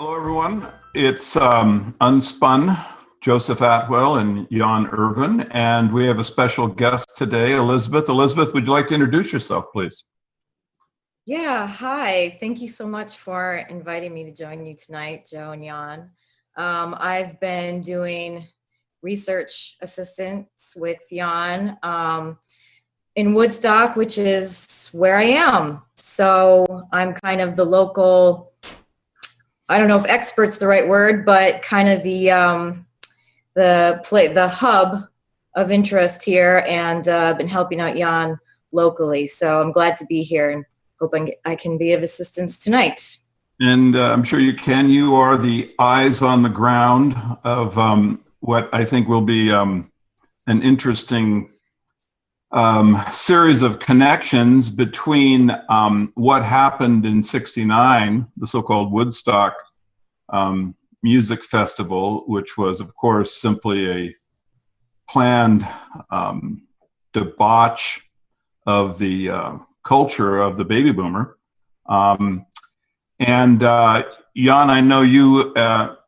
Hello, everyone. It's UnSpun, Joseph Atwill and Jan Irvin, and we have a special guest today, Elizabeth. Elizabeth, would you like to introduce yourself, please? Yeah, hi. Thank you so much for inviting me to join you tonight, Joe and Jan. I've been doing research assistance with Jan in Woodstock, which is where I am. So I'm kind of the local, I don't know if expert's the right word, but kind of the hub of interest here, and been helping out Jan locally. So I'm glad to be here and hope I can be of assistance tonight. And I'm sure you can. You are the eyes on the ground of what I think will be an interesting series of connections between what happened in '69, the so-called Woodstock music festival, which was, of course, simply a planned debauch of the culture of the baby boomer. And Jan, I know you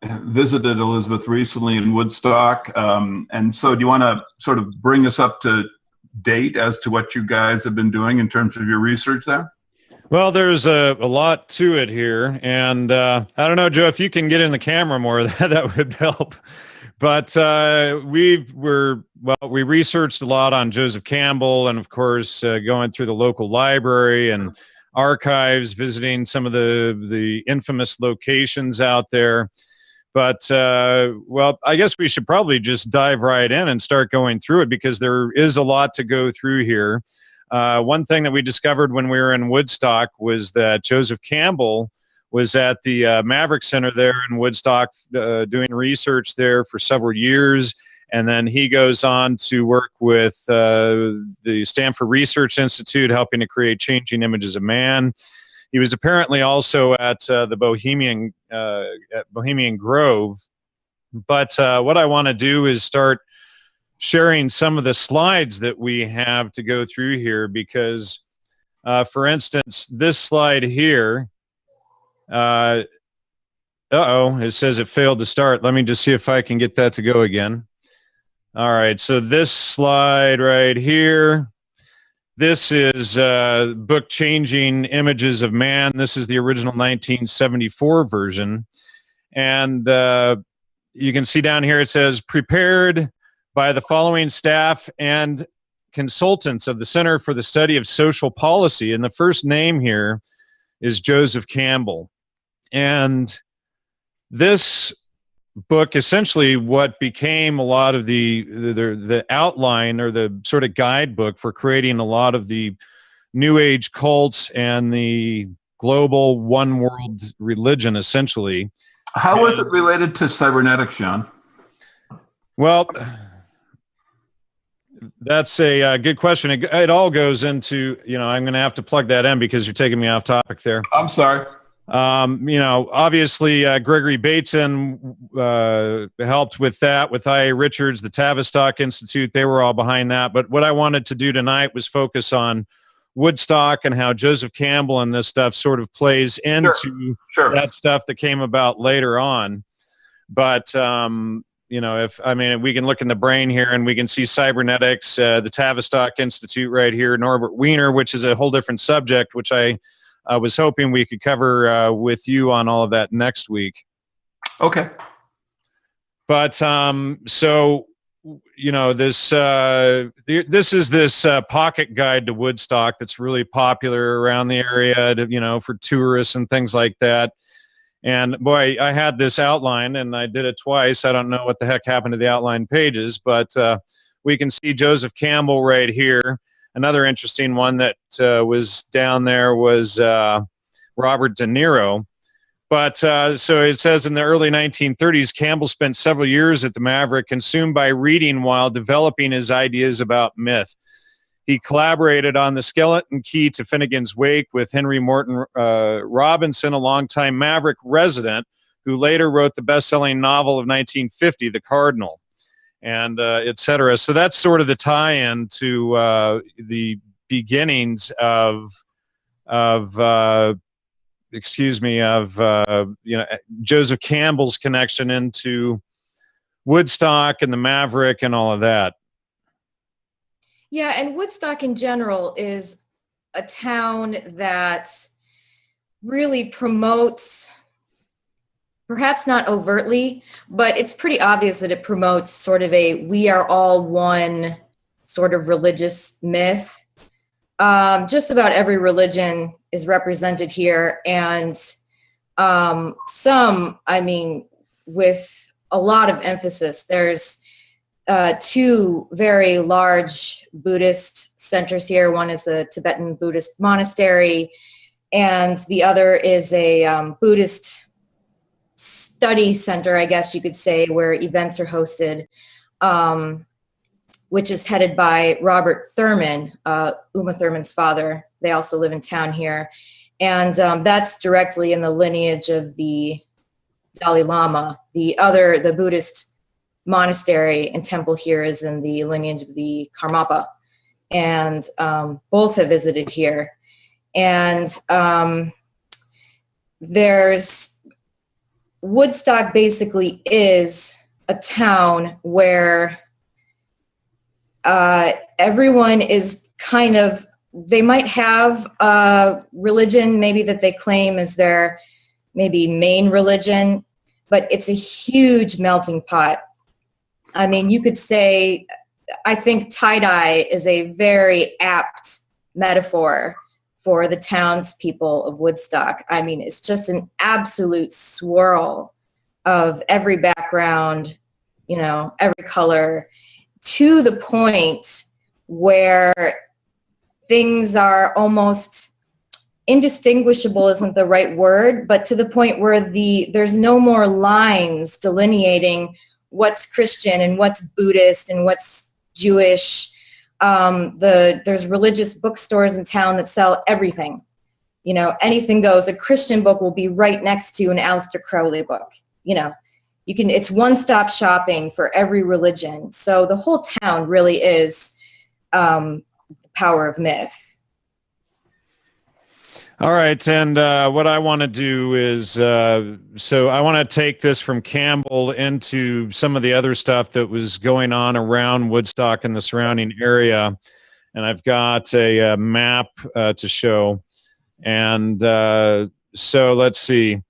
visited Elizabeth recently in Woodstock. And so do you want to sort of bring us up to date as to what you guys have been doing in terms of your research there? Well, there's a lot to it here. And I don't know, Joe, if you can get in the camera more, that would help. But we researched a lot on Joseph Campbell, and of course, going through the local library and archives, visiting some of the infamous locations out there. But well, I guess we should probably just dive right in and start going through it, because there is a lot to go through here. One thing that we discovered when we were in Woodstock was that Joseph Campbell was at the Maverick Center there in Woodstock doing research there for several years. And then he goes on to work with the Stanford Research Institute, helping to create Changing Images of Man. He was apparently also at the Bohemian Grove. But what I want to do is start sharing some of the slides that we have to go through here, because, for instance, this slide here, it says it failed to start. Let me just see if I can get that to go again. All right, so this slide right here, this is book Changing Images of Man. This is the original 1974 version. And you can see down here it says, prepared by the following staff and consultants of the Center for the Study of Social Policy. And the first name here is Joseph Campbell. And this book, essentially what became a lot of the outline, or the sort of guidebook for creating a lot of the New Age cults and the global one world religion, essentially. How was it related to cybernetics, Jan? Well, that's a good question. It all goes into, I'm going to have to plug that in because you're taking me off topic there. I'm sorry. Obviously, Gregory Bateson helped with that, with I.A. Richards, the Tavistock Institute. They were all behind that. But what I wanted to do tonight was focus on Woodstock and how Joseph Campbell and this stuff sort of plays into that stuff that came about later on. But, we can look in the brain here and we can see cybernetics, the Tavistock Institute right here, Norbert Wiener, which is a whole different subject, which I was hoping we could cover with you on all of that next week. Okay. But so, this is this pocket guide to Woodstock that's really popular around the area, for tourists and things like that. And boy, I had this outline and I did it twice. I don't know what the heck happened to the outline pages, but we can see Joseph Campbell right here. Another interesting one that was down there was Robert De Niro. But so it says in the early 1930s, Campbell spent several years at the Maverick, consumed by reading while developing his ideas about myth. He collaborated on The Skeleton Key to Finnegan's Wake with Henry Morton Robinson, a longtime Maverick resident, who later wrote the best-selling novel of 1950, The Cardinal, and et cetera. So that's sort of the tie-in to the beginnings of excuse me, of Joseph Campbell's connection into Woodstock and the Maverick and all of that. Yeah, and Woodstock in general is a town that really promotes, perhaps not overtly, but it's pretty obvious that it promotes sort of a we are all one sort of religious myth. Just about every religion is represented here, and some, I mean, with a lot of emphasis. There's two very large Buddhist centers here. One is the Tibetan Buddhist monastery, and the other is a Buddhist study center, I guess you could say, where events are hosted, which is headed by Robert Thurman, Uma Thurman's father. They also live in town here. And that's directly in the lineage of the Dalai Lama. The Buddhist monastery and temple here is in the lineage of the Karmapa. And both have visited here. And Woodstock basically is a town where everyone is kind of, they might have a religion maybe that they claim is their maybe main religion, but it's a huge melting pot. I mean, you could say, I think tie-dye is a very apt metaphor for the townspeople of Woodstock. I mean, it's just an absolute swirl of every background, every color, to the point where things are almost indistinguishable isn't the right word, but to the point where there's no more lines delineating what's Christian and what's Buddhist and what's Jewish. There's religious bookstores in town that sell everything. Anything goes. A Christian book will be right next to an Aleister Crowley book. It's one-stop shopping for every religion. So the whole town really is the power of myth. All right, and what I want to do is, so I want to take this from Campbell into some of the other stuff that was going on around Woodstock and the surrounding area, and I've got a map to show, and so let's see.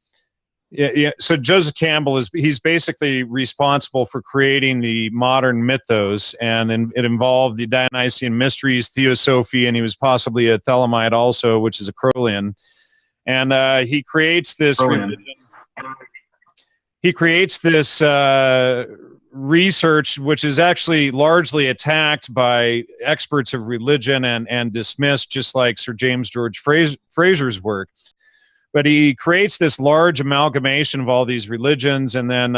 Yeah. So Joseph Campbell he's basically responsible for creating the modern mythos, and it involved the Dionysian mysteries, theosophy, and he was possibly a Thelemite also, which is a Crowleyan. And he creates this religion. He creates this research, which is actually largely attacked by experts of religion and dismissed, just like Sir James George Fraser's work. But he creates this large amalgamation of all these religions, and then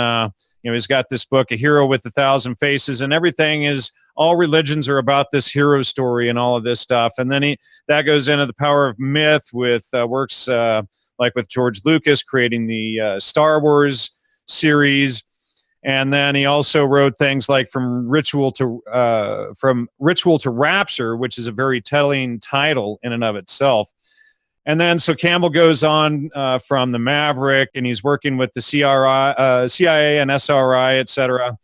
he's got this book, A Hero with 1,000 Faces, and everything is, all religions are about this hero story and all of this stuff. And then that goes into the power of myth with works like with George Lucas creating the Star Wars series, and then he also wrote things like From Ritual to Rapture, which is a very telling title in and of itself. And then so Campbell goes on from the Maverick, and he's working with the CIA and SRI, et cetera.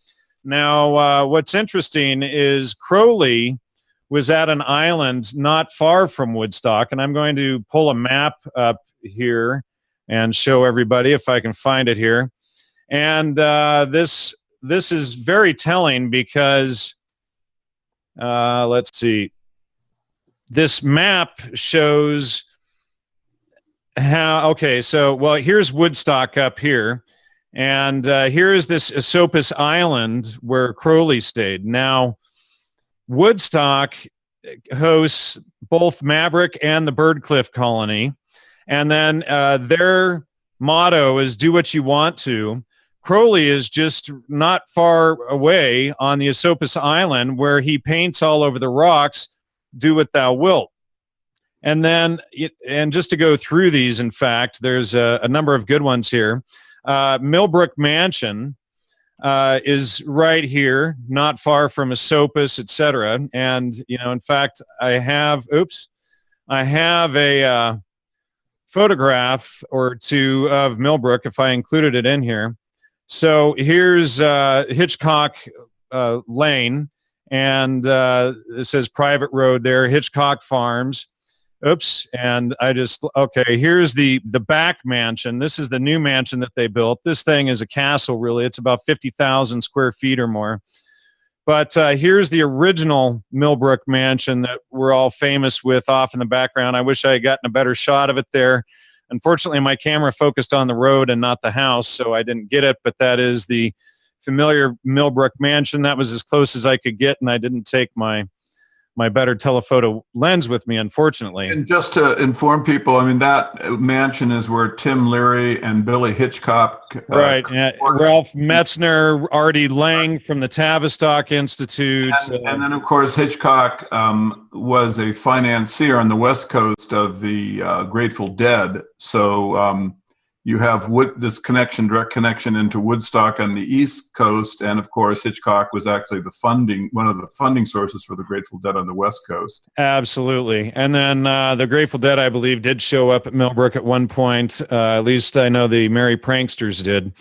Now, what's interesting is Crowley was at an island not far from Woodstock, and I'm going to pull a map up here and show everybody if I can find it here. And this is very telling because, let's see, this map shows here's Woodstock up here, and here's this Esopus Island where Crowley stayed. Now, Woodstock hosts both Maverick and the Birdcliff Colony, and then their motto is "Do what you want to." Crowley is just not far away on the Esopus Island, where he paints all over the rocks, "Do what thou wilt." And then, and just to go through these, in fact, there's a number of good ones here. Millbrook Mansion is right here, not far from Esopus, etc. And, in fact, I have a photograph or two of Millbrook if I included it in here. So here's Hitchcock Lane, and it says private road there, Hitchcock Farms. Oops, and okay, here's the back mansion. This is the new mansion that they built. This thing is a castle, really. It's about 50,000 square feet or more. But here's the original Millbrook mansion that we're all famous with off in the background. I wish I had gotten a better shot of it there. Unfortunately, my camera focused on the road and not the house, so I didn't get it, but that is the familiar Millbrook mansion. That was as close as I could get, and I didn't take my better telephoto lens with me, unfortunately. And just to inform people, I mean, that mansion is where Tim Leary and Billy Hitchcock. Right. Ralph Metzner, Artie Lang from the Tavistock Institute. And then, of course, Hitchcock was a financier on the West Coast of the Grateful Dead. So you have this direct connection into Woodstock on the East Coast, and of course, Hitchcock was actually one of the funding sources for the Grateful Dead on the West Coast. Absolutely, and then the Grateful Dead, I believe, did show up at Millbrook at one point. At least I know the Merry Pranksters did.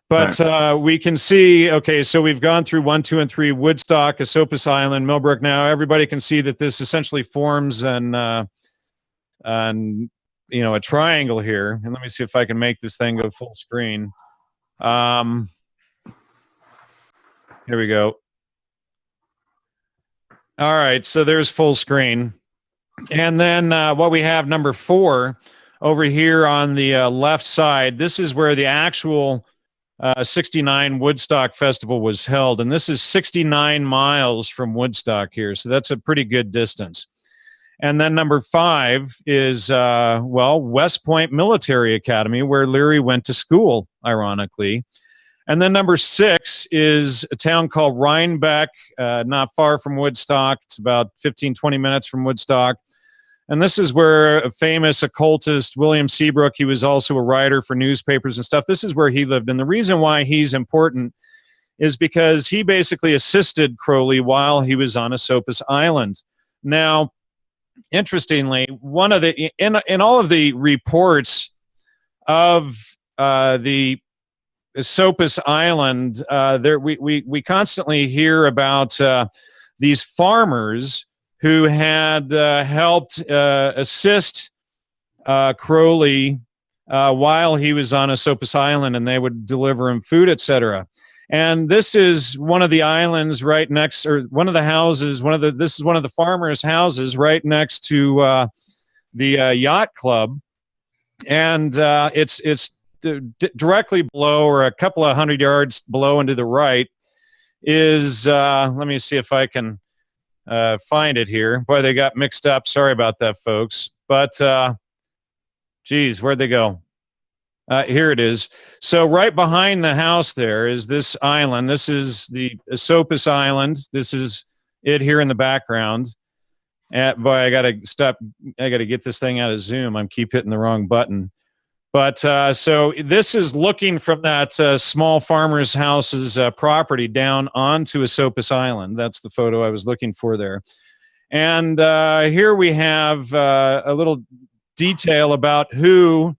But we can see, okay, so we've gone through 1, 2, and 3, Woodstock, Esopus Island, Millbrook. Now everybody can see that this essentially forms a triangle here. And let me see if I can make this thing go full screen. Here we go. All right, so there's full screen. And then what we have, number 4, over here on the left side, this is where the actual 69 Woodstock Festival was held. And this is 69 miles from Woodstock here. So that's a pretty good distance. And then number 5 is, West Point Military Academy, where Leary went to school, ironically. And then number 6 is a town called Rhinebeck, not far from Woodstock. It's about 15, 20 minutes from Woodstock. And this is where a famous occultist, William Seabrook, he was also a writer for newspapers and stuff. This is where he lived. And the reason why he's important is because he basically assisted Crowley while he was on Esopus Island. Now, interestingly, one of the in all of the reports of the Esopus Island, we constantly hear about these farmers who had helped assist Crowley while he was on Esopus Island, and they would deliver him food, etc. And this is one of the islands right next, or one of the houses, this is one of the farmers' houses right next to the yacht club. And it's directly below, or a couple of 100 yards below and to the right is, let me see if I can find it here. Boy, they got mixed up. Sorry about that, folks. But, geez, where'd they go? Here it is. So right behind the house there is this island. This is the Esopus Island. This is it here in the background. Boy, I got to stop. I got to get this thing out of Zoom. I keep hitting the wrong button. But so this is looking from that small farmer's house's property down onto Esopus Island. That's the photo I was looking for there. And here we have a little detail about who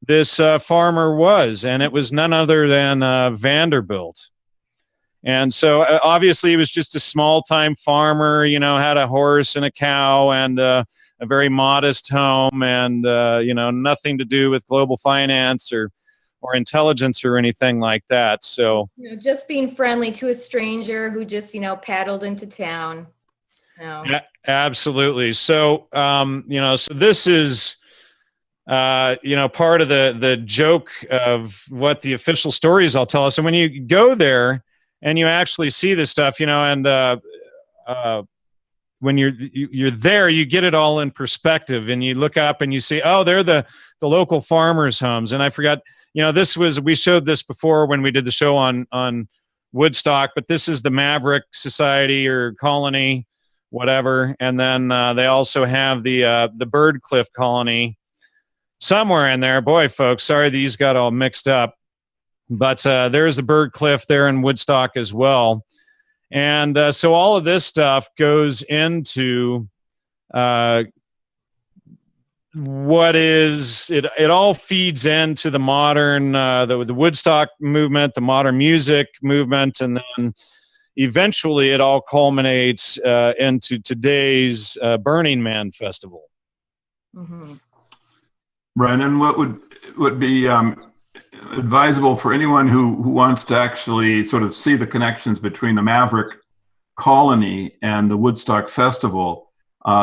this farmer was, and it was none other than Vanderbilt. And so obviously he was just a small-time farmer, had a horse and a cow and a very modest home, and nothing to do with global finance or intelligence or anything like that. So just being friendly to a stranger who just paddled into town. Yeah, absolutely. So so this is part of the joke of what the official stories I'll tell us. And when you go there and you actually see this stuff, and when you're there, you get it all in perspective, and you look up and you see, oh, they're the local farmers' homes. And I forgot, we showed this before when we did the show on Woodstock, but this is the Maverick Society or Colony, whatever. And then they also have the Bird Cliff Colony somewhere in there. Boy, folks, sorry these got all mixed up. But there's the Bird Cliff there in Woodstock as well. And so all of this stuff goes into what is it? It all feeds into the modern, the Woodstock movement, the modern music movement, and then eventually it all culminates into today's Burning Man festival. Mm-hmm. Right, and what would be advisable for anyone who wants to actually sort of see the connections between the Maverick colony and the Woodstock Festival,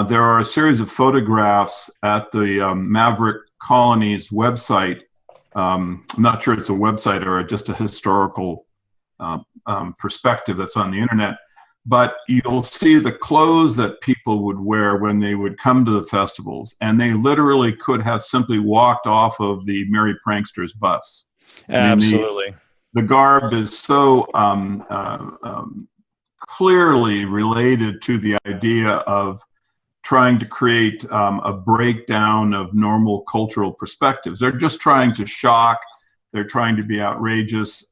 there are a series of photographs at the Maverick colony's website. I'm not sure it's a website or just a historical perspective that's on the internet, but you'll see the clothes that people would wear when they would come to the festivals, and they literally could have simply walked off of the Merry Pranksters bus. Absolutely. I mean, the garb is so clearly related to the idea of trying to create a breakdown of normal cultural perspectives. They're just trying to shock. They're trying to be outrageous.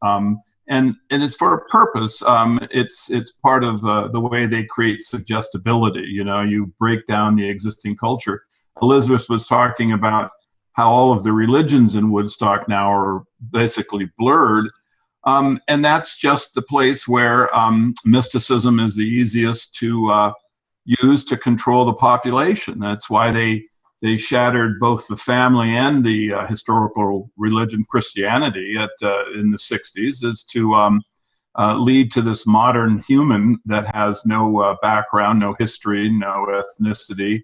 And it's for a purpose. It's part of the way they create suggestibility. You know, you break down the existing culture. Elizabeth was talking about how all of the religions in Woodstock now are basically blurred. And that's just the place where mysticism is the easiest to use to control the population. That's why they shattered both the family and the historical religion, Christianity, in the 60s, is to lead to this modern human that has no background, no history, no ethnicity.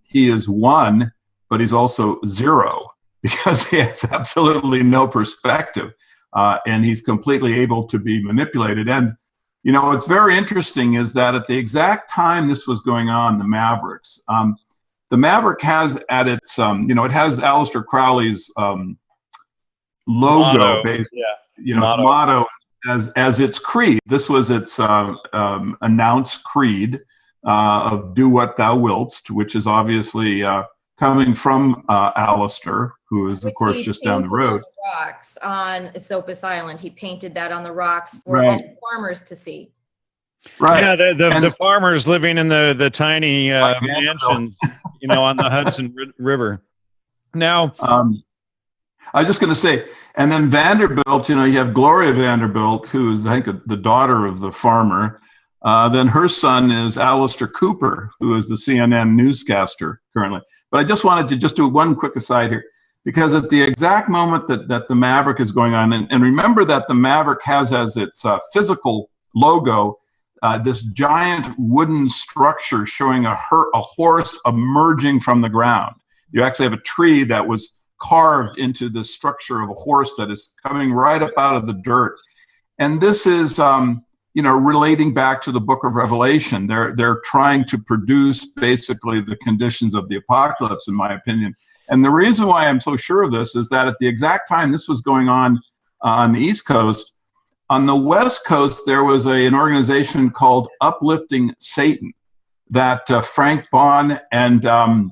He is one, but he's also zero because he has absolutely no perspective, and he's completely able to be manipulated. And you know, what's very interesting is that at the exact time this was going on, the Mavericks, the Maverick has at its, you know, it has Aleister Crowley's logo, basically, you know, motto as its creed. This was its announced creed of "Do what thou wilt," which is obviously coming from Aleister, who is, of course, just down the road. On the rocks on Esopus Island. He painted that on the rocks for all the farmers to see. Right. Yeah, the farmers living in the tiny mansion, you know, on the Hudson River. Now, I was just going to say, and then Vanderbilt, you know, you have Gloria Vanderbilt, who is, I think, the daughter of the farmer. Then her son is Alistair Cooper, who is the CNN newscaster currently. But I just wanted to just do one quick aside here, because at the exact moment that the Maverick is going on, and remember that the Maverick has as its physical logo this giant wooden structure showing a horse emerging from the ground. You actually have a tree that was carved into the structure of a horse that is coming right up out of the dirt. And this is, you know, relating back to the book of Revelation. They're trying to produce basically the conditions of the apocalypse, in my opinion. And the reason why I'm so sure of this is that at the exact time this was going on the East Coast, on the West Coast, there was an organization called Uplifting Satan that Frank Bon and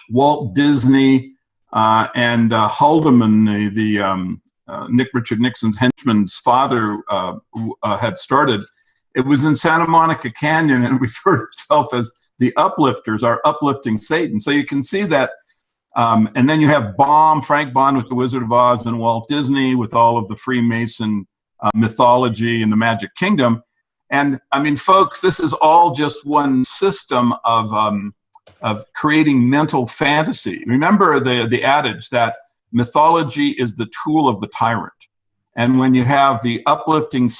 Walt Disney and Haldeman, Richard Nixon's henchman's father, had started. It was in Santa Monica Canyon and referred to itself as the Uplifters, or Uplifting Satan. So you can see that. And then you have Frank Bon with the Wizard of Oz, and Walt Disney with all of the Freemason mythology and the Magic Kingdom. And I mean, folks, this is all just one system of creating mental fantasy. Remember the adage that mythology is the tool of the tyrant. And when you have the uplifting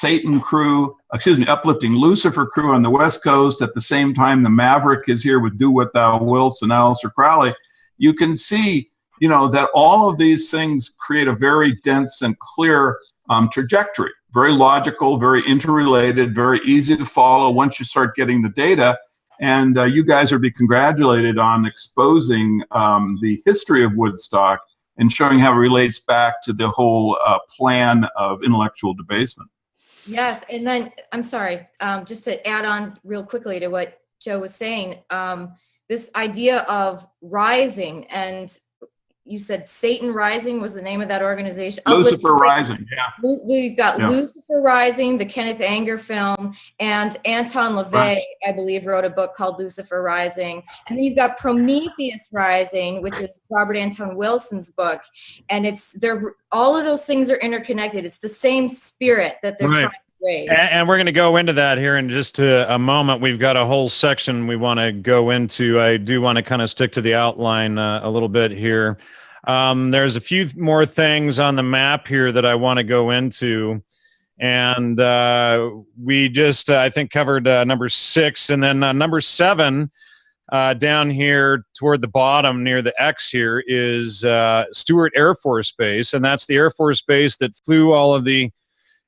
uplifting Lucifer crew on the West Coast, at the same time the Maverick is here with Do What Thou Wilt and Aleister Crowley, you can see, you know, that all of these things create a very dense and clear trajectory. Very logical, very interrelated, very easy to follow once you start getting the data. And you guys are be congratulated on exposing the history of Woodstock and showing how it relates back to the whole plan of intellectual debasement. Yes, and then, I'm sorry, just to add on real quickly to what Joe was saying, this idea of rising and, you said Satan Rising was the name of that organization. Lucifer Rising, yeah. We've got Yeah. Lucifer Rising, the Kenneth Anger film, and Anton LaVey, Right. I believe, wrote a book called Lucifer Rising. And then you've got Prometheus Rising, which is Robert Anton Wilson's book. And all of those things are interconnected. It's the same spirit that they're trying to raise. And we're going to go into that here in just a moment. We've got a whole section we want to go into. I do want to kind of stick to the outline a little bit here. There's a few more things on the map here that I want to go into. And we just, I think, covered number 6. And then number 7 down here toward the bottom near the X here is Stewart Air Force Base. And that's the Air Force Base that flew all of the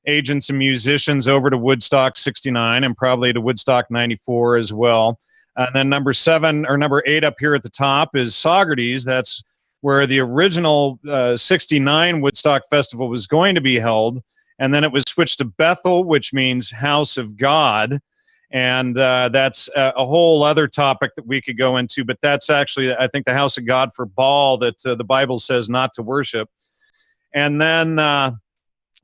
agents and musicians over to Woodstock 69 and probably to Woodstock 94 as well. And then number 8 up here at the top is Saugerties. That's where the original 69 Woodstock Festival was going to be held. And then it was switched to Bethel, which means House of God. And that's a whole other topic that we could go into. But that's actually, I think, the House of God for Baal that the Bible says not to worship. And then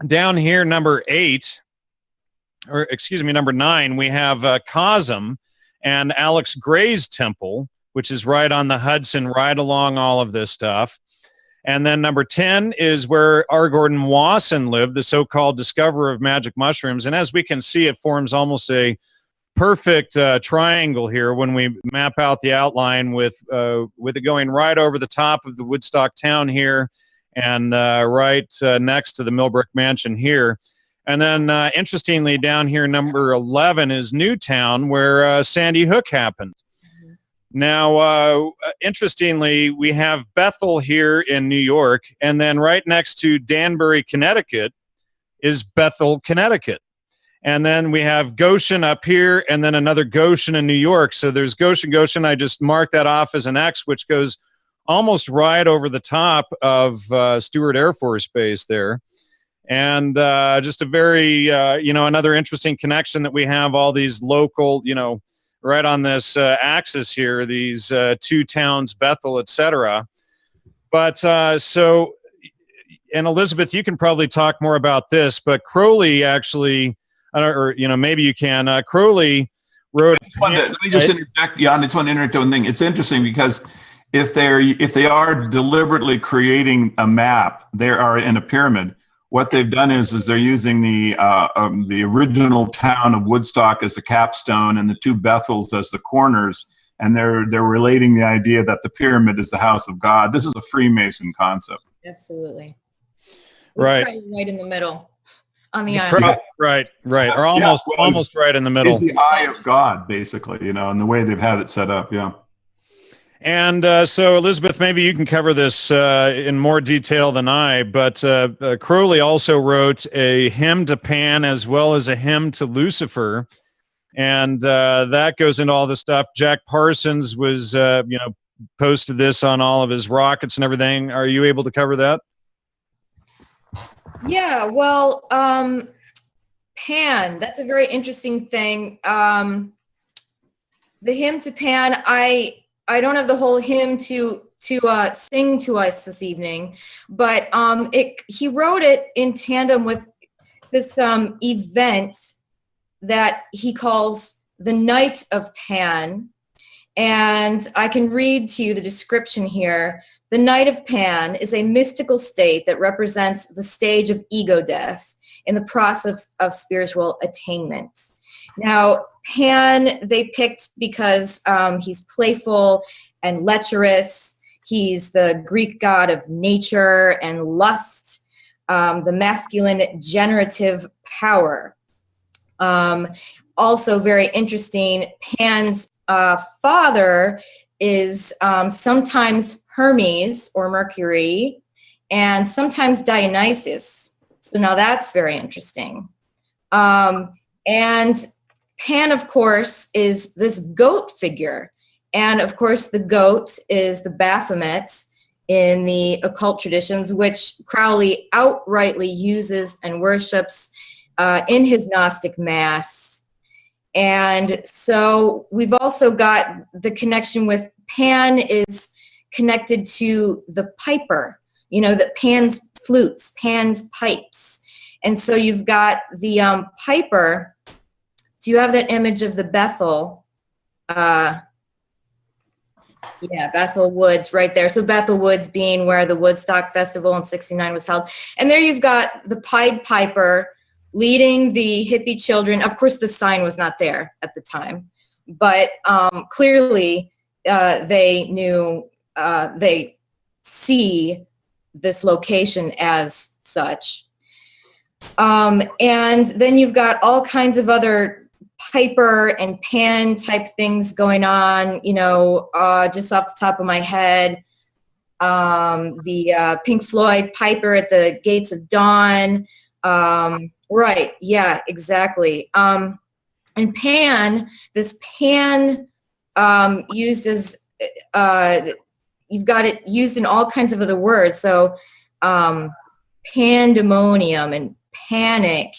down here, number 9, we have Cosm and Alex Gray's temple, which is right on the Hudson, right along all of this stuff. And then number 10 is where R. Gordon Wasson lived, the so-called discoverer of magic mushrooms. And as we can see, it forms almost a perfect triangle here when we map out the outline with it going right over the top of the Woodstock town here and right next to the Millbrook Mansion here. And then, interestingly, down here, number 11 is Newtown, where Sandy Hook happened. Now, interestingly, we have Bethel here in New York, and then right next to Danbury, Connecticut, is Bethel, Connecticut. And then we have Goshen up here, and then another Goshen in New York. So there's Goshen. I just marked that off as an X, which goes almost right over the top of Stewart Air Force Base there. And just a very, another interesting connection that we have all these local, right on this axis here, these 2 towns, Bethel, etc. But so, and Elizabeth, you can probably talk more about this, but Crowley actually, maybe you can, Crowley wrote. Let me just interject, Jan. I just want to interject one thing. It's interesting because if they are deliberately creating a map, they are in a pyramid. What they've done is they're using the original town of Woodstock as the capstone and the 2 Bethels as the corners, and they're relating the idea that the pyramid is the house of God. This is a Freemason concept. Absolutely. Right. Right in the middle on the island. Right. Or almost right in the middle. It's the eye of God, basically, and the way they've had it set up, yeah. And so, Elizabeth, maybe you can cover this in more detail than I, but Crowley also wrote a hymn to Pan as well as a hymn to Lucifer, and that goes into all this stuff. Jack Parsons was, posted this on all of his rockets and everything. Are you able to cover that? Yeah, well, Pan, that's a very interesting thing. The hymn to Pan, I don't have the whole hymn to sing to us this evening, but he wrote it in tandem with this event that he calls the Night of Pan. And I can read to you the description here. The Night of Pan is a mystical state that represents the stage of ego death in the process of spiritual attainment. Now, Pan they picked because he's playful and lecherous. He's the Greek god of nature and lust, the masculine generative power. Also very interesting, Pan's father is sometimes Hermes or Mercury and sometimes Dionysus. So now that's very interesting. And Pan, of course, is this goat figure. And of course, the goat is the Baphomet in the occult traditions, which Crowley outrightly uses and worships in his Gnostic Mass. And so we've also got the connection with Pan is connected to the piper, you know, that Pan's flutes, Pan's pipes. And so you've got the piper. Do you have that image of the Bethel? Yeah, Bethel Woods right there. So Bethel Woods being where the Woodstock Festival in '69 was held. And there you've got the Pied Piper leading the hippie children. Of course, the sign was not there at the time, but clearly they knew, they see this location as such. And then you've got all kinds of other Piper and Pan type things going on, you know, just off the top of my head. The Pink Floyd Piper at the Gates of Dawn. Right, yeah, exactly. And Pan, this Pan used as, you've got it used in all kinds of other words. So pandemonium and panic.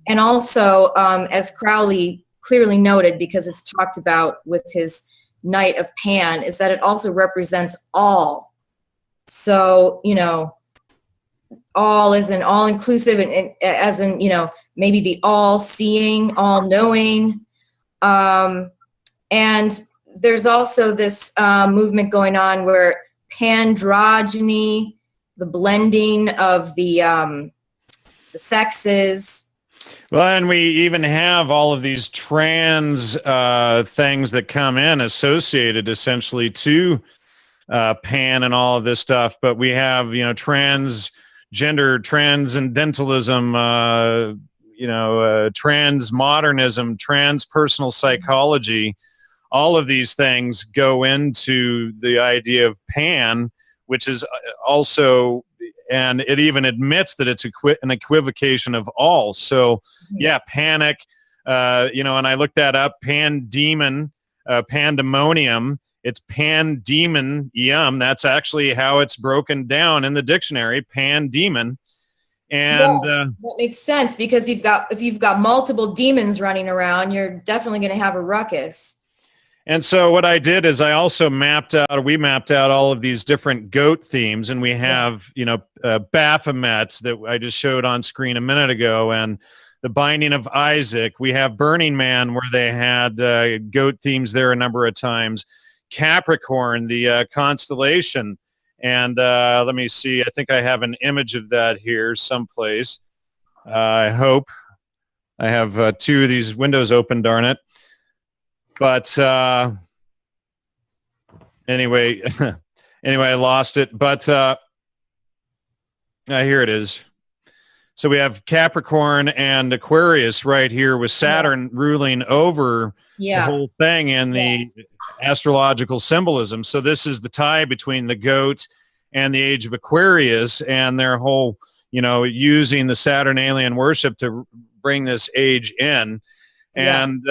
And also, as Crowley clearly noted, because it's talked about with his Night of Pan, is that it also represents all. So, you know, all is an all-inclusive, and as in, you know, maybe the all-seeing, all-knowing. And there's also this movement going on where pandrogyny, the blending of the sexes. Well, and we even have all of these trans things that come in associated essentially to Pan and all of this stuff. But we have, you know, transgender, transcendentalism, you know, transmodernism, transpersonal psychology. All of these things go into the idea of Pan, which is also, and it even admits that it's an equivocation of all. So, yeah, panic, you know, and I looked that up, pandemon, pandemonium, it's pandemonium. That's actually how it's broken down in the dictionary, pandemon. And that makes sense, because if you've got multiple demons running around, you're definitely going to have a ruckus. And so what I did is I also mapped out all of these different goat themes, and we have, you know, Baphomet that I just showed on screen a minute ago, and the Binding of Isaac. We have Burning Man, where they had goat themes there a number of times. Capricorn, the constellation. And let me see, I think I have an image of that here someplace. I hope. I have two of these windows open, darn it. But anyway, I lost it. But here it is. So we have Capricorn and Aquarius right here, with Saturn ruling over the whole thing in the astrological symbolism. So this is the tie between the goat and the age of Aquarius, and their whole, you know, using the Saturn alien worship to bring this age in. And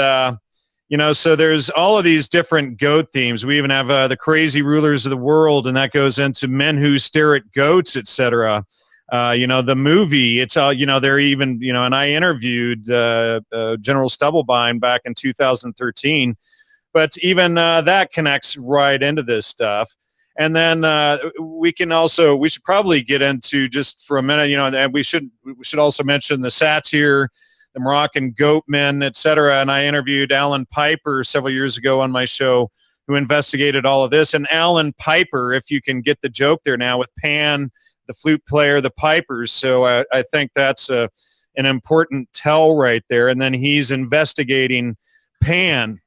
you know, so there's all of these different goat themes. We even have the crazy rulers of the world, and that goes into men who stare at goats, etc. You know, the movie, it's all, you know, they're even, you know, and I interviewed General Stubblebine back in 2013, but even that connects right into this stuff. And then we should probably get into, just for a minute, you know, and we should also mention the satyr, the Moroccan goat men, etc. And I interviewed Alan Piper several years ago on my show, who investigated all of this. And Alan Piper, if you can get the joke there now, with Pan, the flute player, the pipers. So I think that's an important tell right there. And then he's investigating Pan.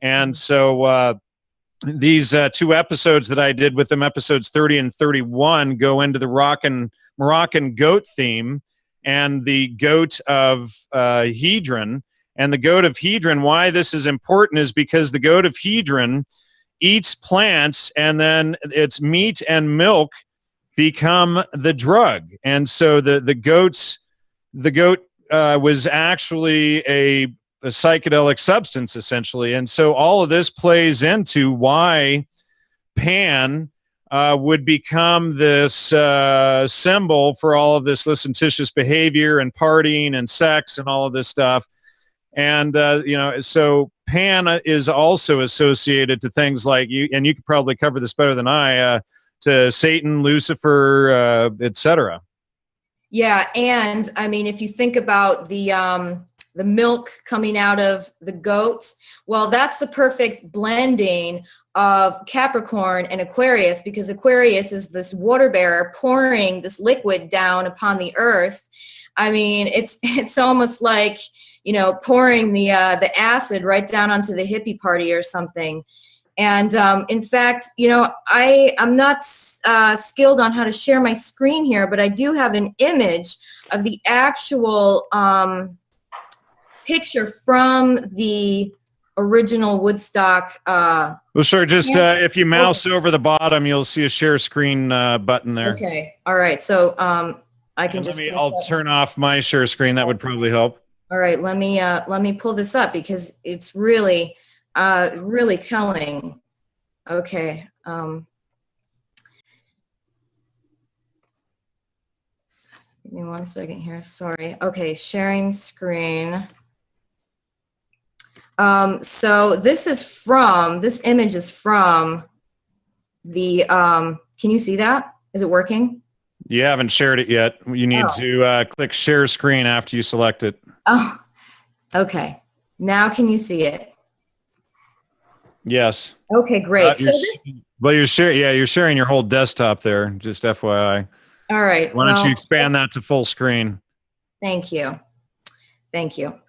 And so these two episodes that I did with them, episodes 30 and 31, go into the Moroccan goat theme, and the goat of Hedron. And the goat of Hedron, why this is important is because the goat of Hedron eats plants, and then its meat and milk become the drug. And so the goat was actually a psychedelic substance, essentially. And so all of this plays into why Pan would become this symbol for all of this licentious behavior and partying and sex and all of this stuff. And, you know, so Pan is also associated to things like, and you could probably cover this better than I, to Satan, Lucifer, etc. Yeah, and I mean, if you think about the milk coming out of the goats, well, that's the perfect blending of Capricorn and Aquarius, because Aquarius is this water bearer pouring this liquid down upon the earth. I mean, it's almost like, you know, pouring the acid right down onto the hippie party or something. And in fact, you know, I'm not skilled on how to share my screen here, but I do have an image of the actual picture from the original Woodstock. Well, sure. Just if you mouse over the bottom, you'll see a share screen button there. Okay. All right. So I can I'll turn off my share screen. That would probably help. All right. Let me pull this up because it's really really telling. Okay. Give me 1 second here. Sorry. Okay. Sharing screen. So this image is from the, can you see that? Is it working? You haven't shared it yet. You need to click share screen after you select it. Oh, okay. Now can you see it? Yes. Okay, great. You're sharing your whole desktop there, just FYI. All right. Why don't you expand that to full screen? Thank you. Thank you.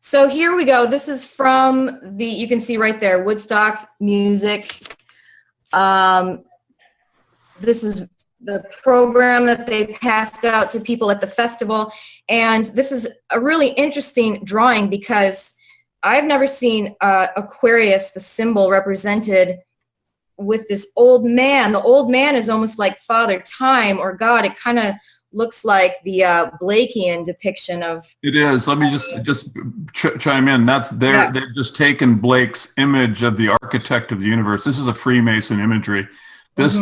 So here we go. This is from you can see right there, Woodstock music. This is the program that they passed out to people at the festival. And this is a really interesting drawing because I've never seen Aquarius, the symbol, represented with this old man. The old man is almost like Father Time or God. It kind of looks like the Blakean depiction of. It is. Let me just chime in. They've just taken Blake's image of the architect of the universe. This is a Freemason imagery. This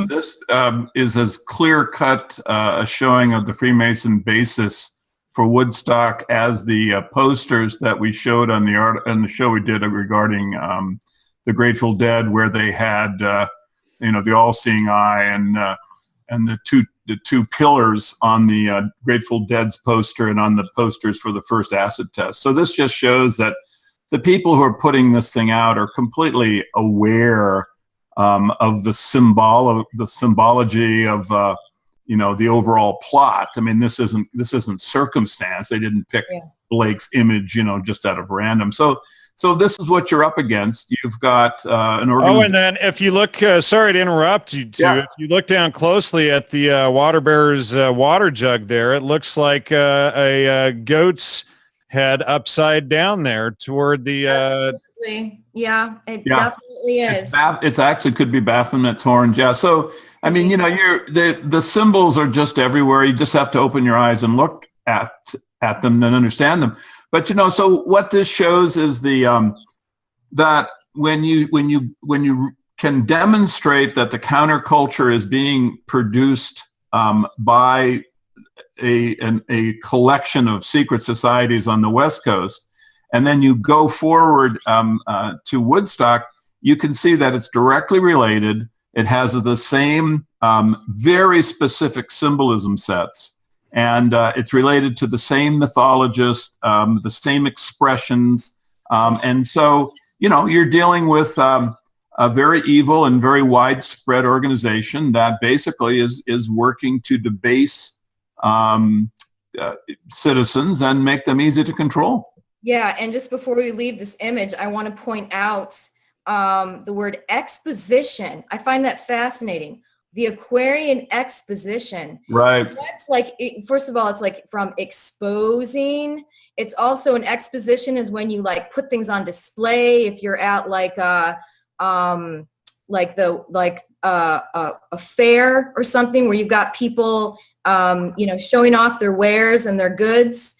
is as clear cut a showing of the Freemason basis for Woodstock as the posters that we showed on the show we did regarding the Grateful Dead, where they had the all-seeing eye and the two pillars on the Grateful Dead's poster and on the posters for the first acid test. So this just shows that the people who are putting this thing out are completely aware of the symbology of the overall plot. I mean, this isn't circumstance. They didn't pick Blake's image, just out of random. So this is what you're up against. You've got an organization. Oh, and then if you look, sorry to interrupt you too. If you look down closely at the water bearer's water jug there, it looks like a goat's head upside down there toward the. Absolutely. Yeah, it definitely is. It's actually could be Baphomet's horns. Yeah. So I mean, the symbols are just everywhere. You just have to open your eyes and look at them and understand them. But so what this shows is that when you can demonstrate that the counterculture is being produced by a collection of secret societies on the West Coast, and then you go forward to Woodstock, you can see that it's directly related. It has the same very specific symbolism sets. And it's related to the same mythologist, the same expressions. And so, you're dealing with a very evil and very widespread organization that basically is working to debase citizens and make them easy to control. Yeah, and just before we leave this image, I want to point out the word exposition. I find that fascinating. The Aquarian exposition. Right. That's like, first of all, it's like from exposing. It's also an exposition is when you like put things on display. If you're at a fair or something where you've got people, showing off their wares and their goods.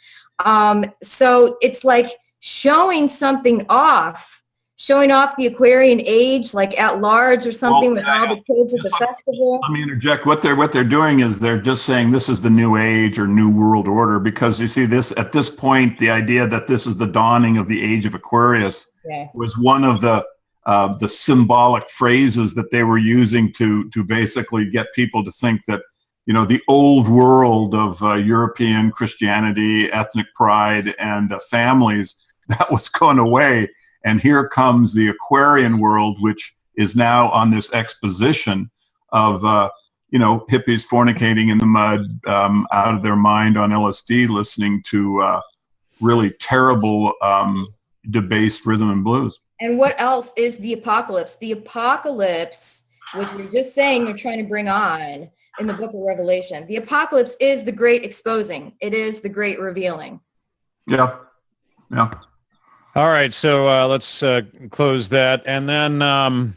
So it's like showing something off. Showing off the Aquarian age, like at large or something, with all the kids at the festival. Let me interject. What they're doing is they're just saying this is the new age or new world order, because you see this at this point, the idea that this is the dawning of the age of Aquarius was one of the the symbolic phrases that they were using to basically get people to think that, you know, the old world of European Christianity, ethnic pride, and families, that was gone away. And here comes the Aquarian world, which is now on this exposition of, you know, hippies fornicating in the mud, out of their mind on LSD, listening to really terrible, debased rhythm and blues. And what else is the apocalypse? The apocalypse, which we're just saying they're trying to bring on in the book of Revelation. The apocalypse is the great exposing. It is the great revealing. Yeah. Yeah. All right. So let's close that. And then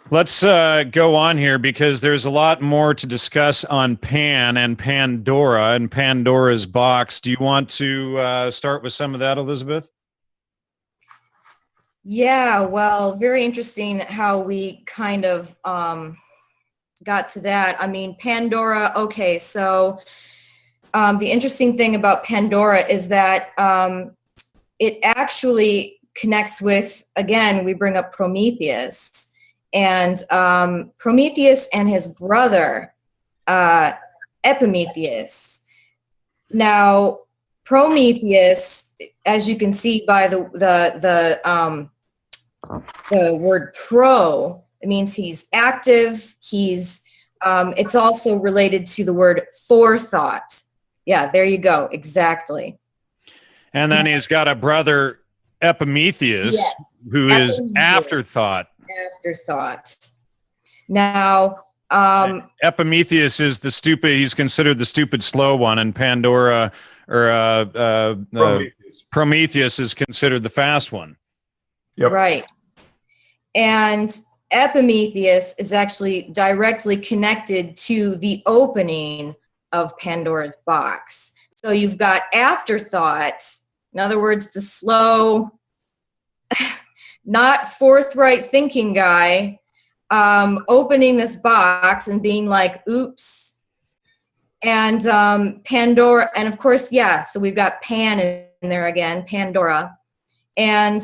let's go on here, because there's a lot more to discuss on Pan and Pandora and Pandora's box. Do you want to start with some of that, Elizabeth? Yeah, well, very interesting how we kind of got to that. I mean, Pandora, okay, so the interesting thing about Pandora is that it actually connects with, again, we bring up Prometheus, and Prometheus and his brother, Epimetheus. Now, Prometheus, as you can see by the word pro, it means he's active. He's it's also related to the word forethought. Yeah, there you go. Exactly. And then he's got a brother, Epimetheus, who is afterthought. Afterthought. Now, Epimetheus is the stupid. He's considered the stupid, slow one, and Pandora or Prometheus is considered the fast one. Yep. Right. And Epimetheus is actually directly connected to the opening of Pandora's box. So you've got afterthought, in other words, the slow, not forthright thinking guy, opening this box and being like, oops. And Pandora, and of course, yeah, so we've got Pan in there again, Pandora. And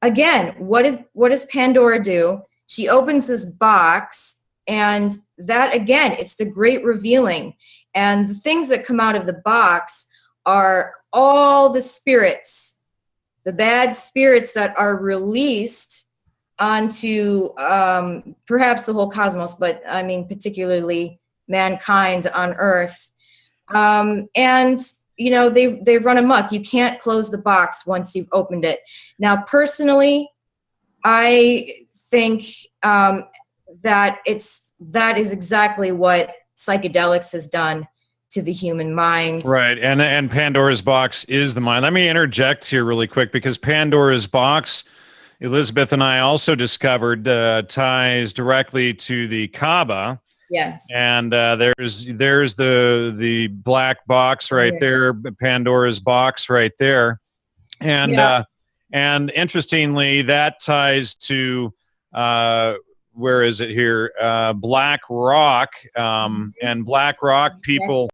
again, what does Pandora do? She opens this box, and that, again, it's the great revealing. And the things that come out of the box are all the spirits, the bad spirits that are released onto perhaps the whole cosmos, but I mean, particularly mankind on Earth. And, you know, they run amok. You can't close the box once you've opened it. Now, personally, I think that is exactly what psychedelics has done to the human mind. Right, and Pandora's box is the mind. Let me interject here really quick, because Pandora's box, Elizabeth and I also discovered, ties directly to the Kaaba. Yes. And there's the black box right there, Pandora's box right there, and and interestingly, that ties to where is it here? Black Rock, and Black Rock people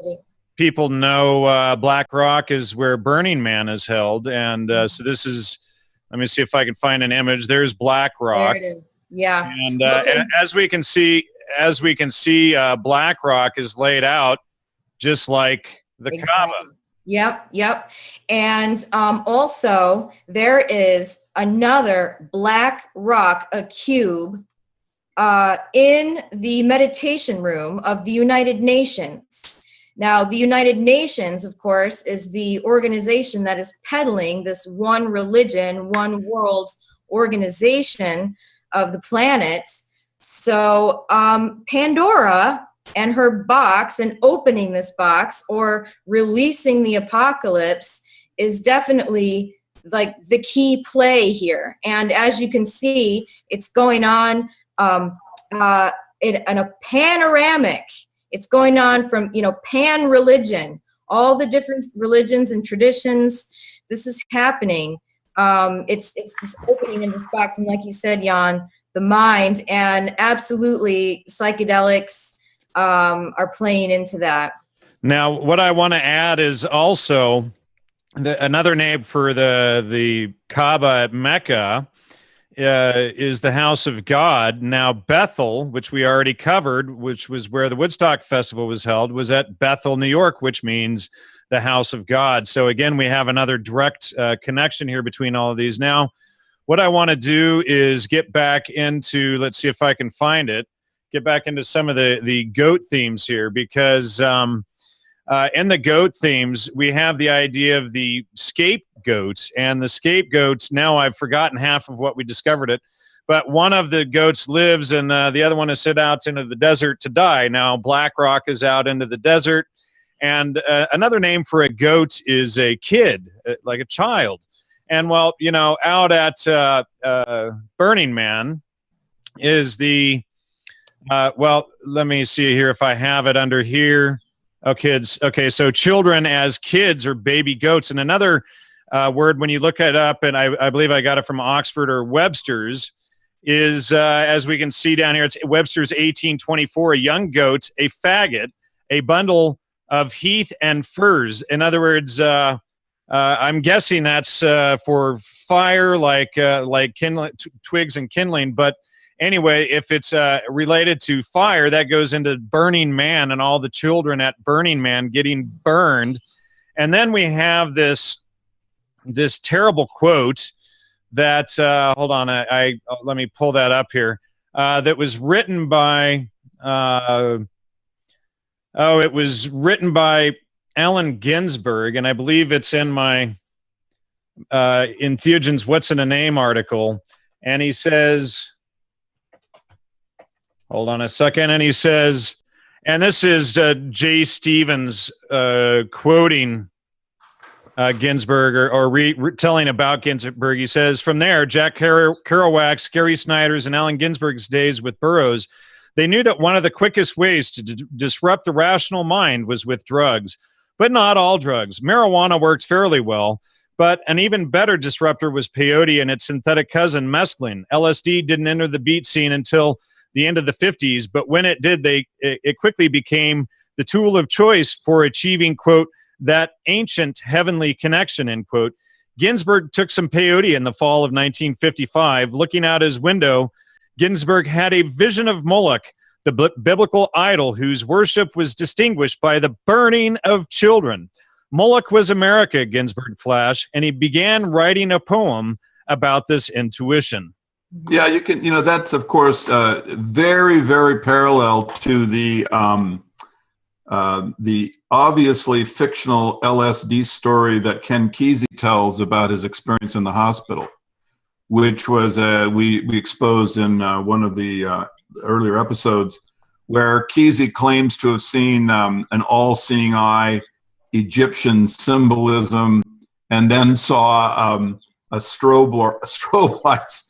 know Black Rock is where Burning Man is held, and so this is. Let me see if I can find an image. There's Black Rock. There it is. Yeah. And as we can see, Black Rock is laid out just like the Kaaba. Yep. And also, there is another Black Rock, a cube, in the meditation room of the United Nations. Now, the United Nations, of course, is the organization that is peddling this one religion, one world organization of the planet. So Pandora and her box, and opening this box or releasing the apocalypse, is definitely like the key play here. And as you can see, it's going on in a panoramic. It's going on from, pan religion, all the different religions and traditions. This is happening. It's this opening in this box. And like you said, Jan, the mind, and absolutely psychedelics are playing into that. Now, what I want to add is also another name for the Kaaba at Mecca is the house of God. Now, Bethel, which we already covered, which was where the Woodstock Festival was held, was at Bethel, New York, which means the house of God. So again, we have another direct connection here between all of these. Now, what I want to do is get back into, let's see if I can find it, get back into some of the goat themes here, because in the goat themes, we have the idea of the scapegoat, and the scapegoat, now I've forgotten half of what we discovered it, but one of the goats lives and the other one is sent out into the desert to die. Now, Blackrock is out into the desert, and another name for a goat is a kid, like a child. And well, you know, out at Burning Man is the, well, let me see here if I have it under here. Oh, kids. Okay, so children as kids or baby goats. And another word, when you look it up, and I believe I got it from Oxford or Webster's, is, as we can see down here, it's Webster's 1824, a young goat, a faggot, a bundle of heath and furs. In other words, I'm guessing that's for fire, like kindling, twigs and kindling, but anyway, if it's related to fire, that goes into Burning Man and all the children at Burning Man getting burned. And then we have this terrible quote that, hold on, let me pull that up here, that was written by, it was written by Allen Ginsberg, and I believe it's in my, in Theogen's What's in a Name article, and he says, hold on a second. And he says, and this is J. Stevens quoting Ginsberg or telling about Ginsberg. He says, from there, Jack Kerouac's, Gary Snyder's, and Allen Ginsberg's days with Burroughs, they knew that one of the quickest ways to disrupt the rational mind was with drugs. But not all drugs. Marijuana worked fairly well, but an even better disruptor was peyote and its synthetic cousin, mescaline. LSD didn't enter the beat scene until the end of the 50s, but when it did, it quickly became the tool of choice for achieving, quote, that ancient heavenly connection, end quote. Ginsberg took some peyote in the fall of 1955. Looking out his window, Ginsberg had a vision of Moloch, the biblical idol whose worship was distinguished by the burning of children. Moloch was America, Ginsberg flashed, and he began writing a poem about this intuition. Yeah, you can, you know, that's of course very, very parallel to the obviously fictional LSD story that Ken Kesey tells about his experience in the hospital, which was we exposed in one of the earlier episodes, where Kesey claims to have seen an all-seeing eye, Egyptian symbolism, and then saw a strobe lights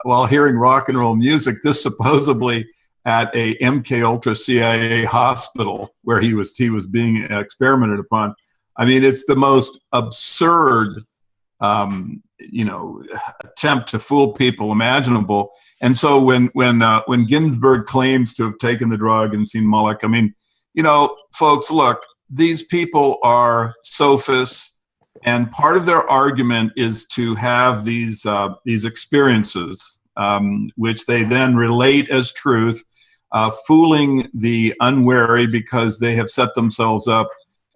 while hearing rock and roll music. This supposedly at a MK Ultra CIA hospital where he was being experimented upon. I mean, it's the most absurd, you know, attempt to fool people imaginable. And so when Ginsberg claims to have taken the drug and seen Moloch, I mean, you know, folks, look, these people are sophists, and part of their argument is to have these experiences, which they then relate as truth, fooling the unwary because they have set themselves up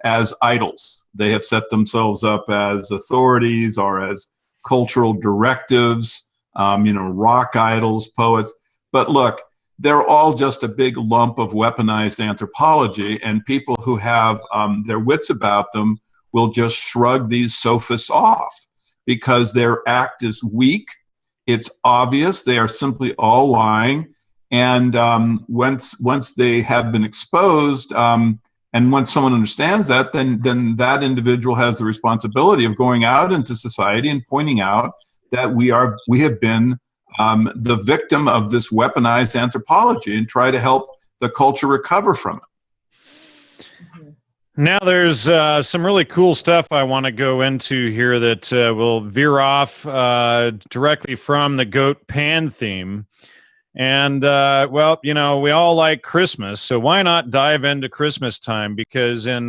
as idols. They have set themselves up as authorities or as cultural directives, you know, rock idols, poets. But look, they're all just a big lump of weaponized anthropology, and people who have their wits about them will just shrug these sophists off because their act is weak. It's obvious they are simply all lying. And once they have been exposed, and once someone understands that, then that individual has the responsibility of going out into society and pointing out that we have been the victim of this weaponized anthropology and try to help the culture recover from it. Now there's some really cool stuff I want to go into here that will veer off directly from the goat pan theme. And, well, you know, we all like Christmas, so why not dive into Christmas time? Because in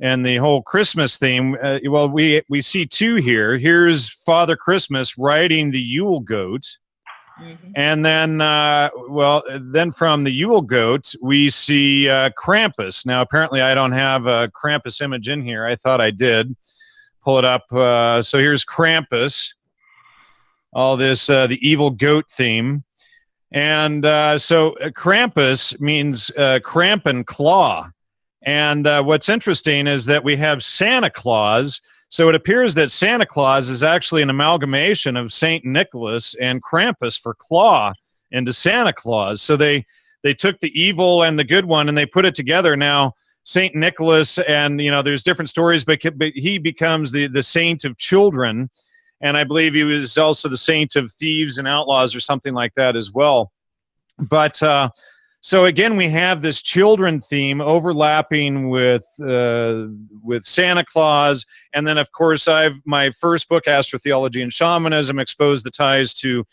and the whole Christmas theme. Well, we see two here. Here's Father Christmas riding the Yule goat. And then, then from the Yule goat, we see Krampus. Now, apparently, I don't have a Krampus image in here. I thought I did. Pull it up. So here's Krampus. All this, the evil goat theme. And so Krampus means cramp and claw. And what's interesting is that we have Santa Claus. So it appears that Santa Claus is actually an amalgamation of Saint Nicholas and Krampus for claw into Santa Claus. So they took the evil and the good one and they put it together. Now, Saint Nicholas, and there's different stories, but he becomes the saint of children. And I believe he was also the saint of thieves and outlaws or something like that as well. But so again, we have this children theme overlapping with Santa Claus, and then of course my first book, Astrotheology and Shamanism, exposed the ties to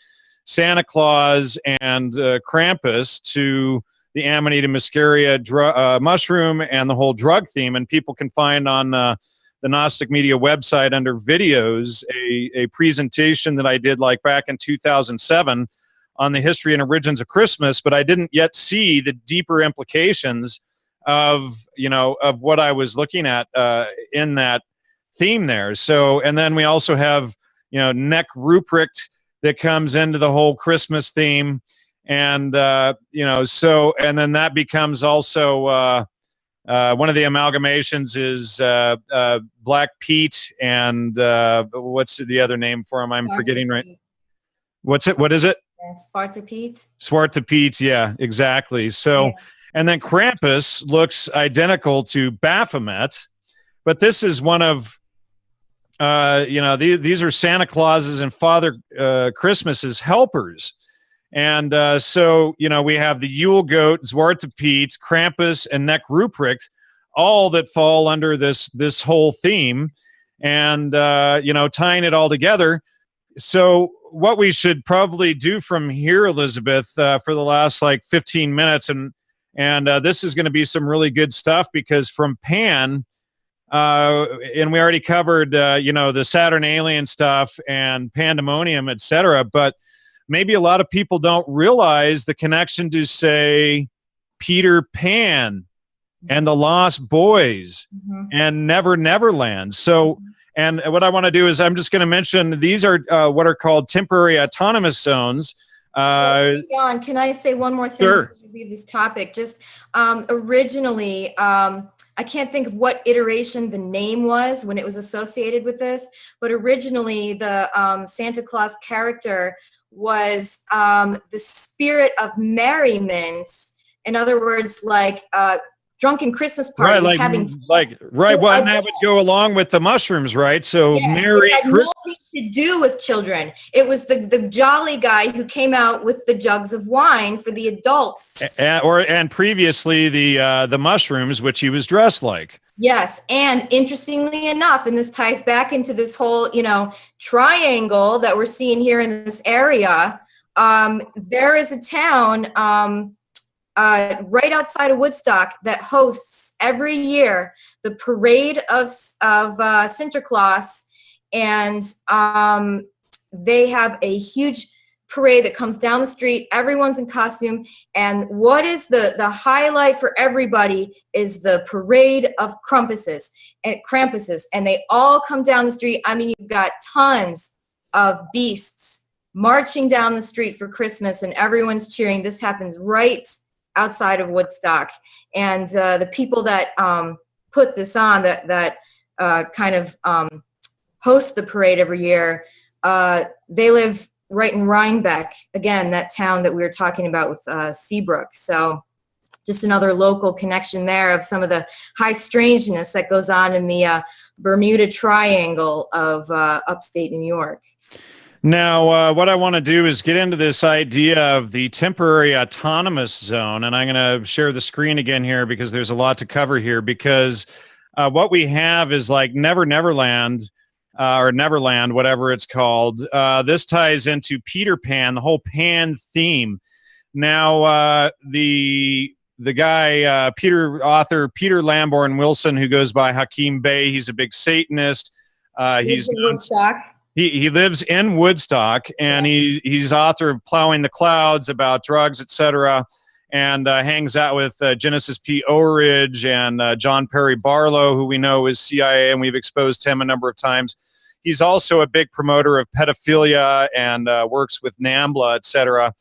Santa Claus and Krampus, to the Amanita muscaria mushroom and the whole drug theme. And people can find on the Gnostic Media website under videos a presentation that I did like back in 2007 on the history and origins of Christmas, but I didn't yet see the deeper implications of what I was looking at in that theme there. So, and then we also have Neck Ruprecht that comes into the whole Christmas theme, and so, and then that becomes also one of the amalgamations is Black Pete and what's the other name for him? I'm forgetting right. What is it? Zwarte Piet. Zwarte Piet, yeah, exactly. So, yeah. And then Krampus looks identical to Baphomet, but this is one of, these are Santa Claus's and Father Christmas's helpers. And so, we have the Yule goat, Zwarte Piet, Krampus, and Neck Ruprecht, all that fall under this whole theme, and, tying it all together. So what we should probably do from here, Elizabeth, for the last 15 minutes, and this is going to be some really good stuff, because from Pan, and we already covered, the Saturn alien stuff and Pandemonium, etc. But maybe a lot of people don't realize the connection to, say, Peter Pan and the Lost Boys and Never Neverland. So. And what I want to do is I'm just going to mention these are what are called temporary autonomous zones. Jan, can I say one more thing before we leave this topic? Just originally, I can't think of what iteration the name was when it was associated with this, but originally the Santa Claus character was the spirit of merriment. In other words, drunken Christmas parties, right? Well, and that would go along with the mushrooms, right? So yeah, Merry it had Christmas. Nothing to do with children. It was the jolly guy who came out with the jugs of wine for the adults. And previously the mushrooms, which he was dressed like. Yes, and interestingly enough, and this ties back into this whole triangle that we're seeing here in this area. There is a town. Right outside of Woodstock that hosts every year the parade of Sinterklaas, and they have a huge parade that comes down the street. Everyone's in costume, and what is the highlight for everybody is the parade of Krampuses, and they all come down the street. I mean, you've got tons of beasts marching down the street for Christmas, and everyone's cheering. This happens right outside of Woodstock, and the people that put this on, that kind of host the parade every year, they live right in Rhinebeck, again, that town that we were talking about with Seabrook. So just another local connection there of some of the high strangeness that goes on in the Bermuda Triangle of upstate New York. Now, what I want to do is get into this idea of the temporary autonomous zone, and I'm going to share the screen again here because there's a lot to cover here, because what we have is like Never Neverland, or Neverland, whatever it's called. This ties into Peter Pan, the whole Pan theme. Now, the the guy, author Peter Lamborn Wilson, who goes by Hakeem Bey. He's a big Satanist. He's in Woodstock. He lives in Woodstock, and he's author of Plowing the Clouds, about drugs, etc., and hangs out with Genesis P. Overidge and John Perry Barlow, who we know is CIA, and we've exposed him a number of times. He's also a big promoter of pedophilia and works with NAMBLA, etc.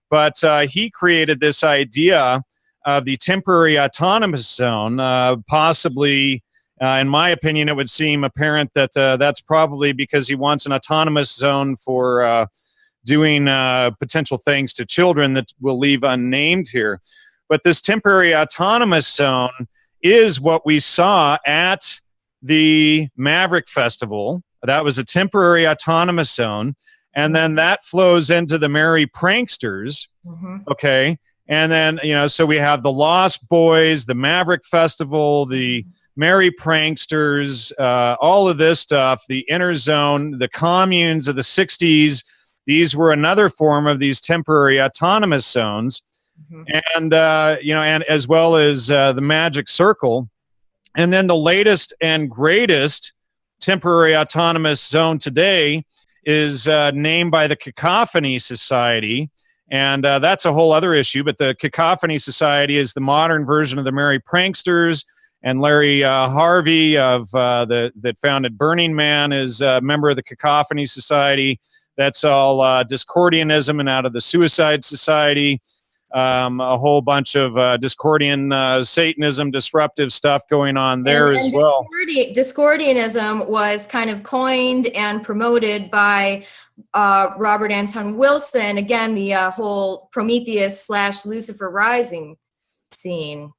But he created this idea of the temporary autonomous zone. Possibly, in my opinion, it would seem apparent that that's probably because he wants an autonomous zone for doing potential things to children that we'll leave unnamed here. But this temporary autonomous zone is what we saw at the Maverick Festival. That was a temporary autonomous zone. And then that flows into the Merry Pranksters. Okay. And then, so we have the Lost Boys, the Maverick Festival, the Merry Pranksters, all of this stuff, the Inner Zone, the communes of the 60s. These were another form of these temporary autonomous zones. And, and as well as the Magic Circle. And then the latest and greatest temporary autonomous zone today is named by the Cacophony Society. And that's a whole other issue. But the Cacophony Society is the modern version of the Merry Pranksters. And Larry Harvey that founded Burning Man is a member of the Cacophony Society. That's all Discordianism and out of the Suicide Society. A whole bunch of Discordian Satanism, disruptive stuff going on there as well. Discordianism was kind of coined and promoted by Robert Anton Wilson. Again, the whole Prometheus / Lucifer Rising scene.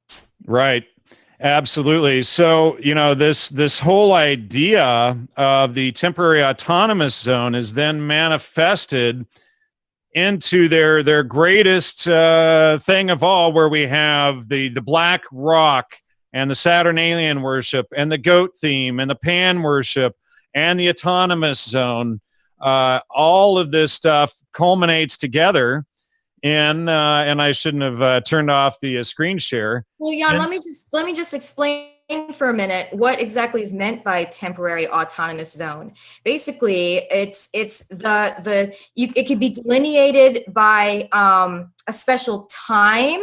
Right. Absolutely. So, this whole idea of the temporary autonomous zone is then manifested into their greatest thing of all, where we have the black rock and the Saturnalian worship and the goat theme and the Pan worship and the autonomous zone. All of this stuff culminates together in, and I shouldn't have turned off the screen share. Well, Jan, let me just explain for a minute what exactly is meant by temporary autonomous zone. Basically, it can be delineated by a special time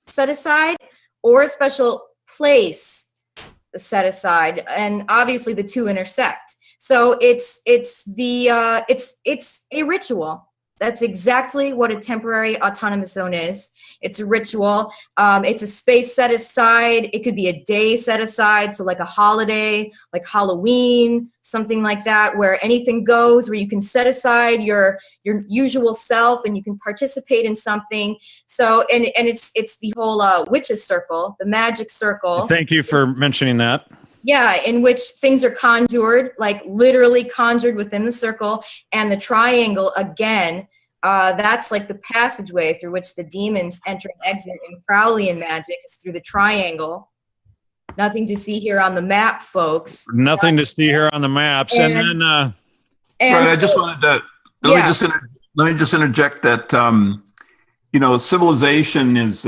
set aside or a special place set aside, and obviously the two intersect. So it's a ritual. That's exactly what a temporary autonomous zone is. It's a ritual. It's a space set aside. It could be a day set aside. So like a holiday, like Halloween, something like that, where anything goes, where you can set aside your usual self and you can participate in something. So, and it's the whole witches circle, the magic circle. Thank you for mentioning that. Yeah, in which things are conjured, like literally conjured within the circle. And the triangle, again, that's like the passageway through which the demons enter and exit in Crowleyan magic, is through the triangle. Nothing to see here on the map, folks. Nothing to see here on the maps. And then... right, I just wanted to... Let me just interject that, civilization is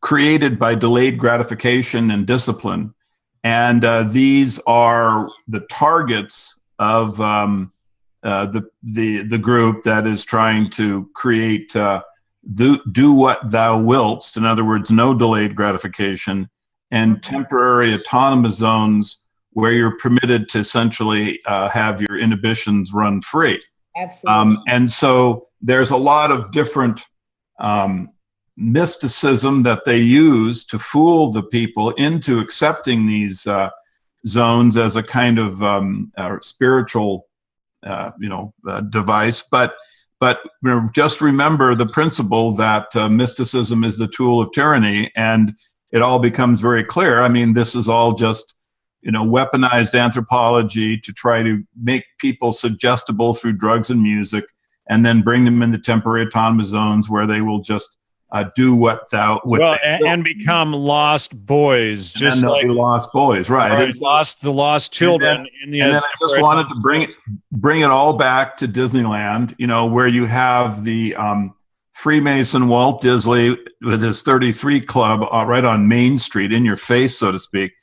created by delayed gratification and discipline. And these are the targets of the group that is trying to create do what thou wilt. In other words, no delayed gratification, and temporary autonomous zones where you're permitted to essentially have your inhibitions run free. Absolutely. And so there's a lot of different mysticism that they use to fool the people into accepting these zones as a kind of spiritual, device. But just remember the principle that mysticism is the tool of tyranny, and it all becomes very clear. I mean, this is all just, weaponized anthropology to try to make people suggestible through drugs and music, and then bring them into temporary autonomous zones where they will just do what thou... and become lost boys, just like lost boys, right? The lost children. And then I just wanted to bring it all back to Disneyland, where you have the Freemason Walt Disney with his 33 Club right on Main Street, in your face, so to speak,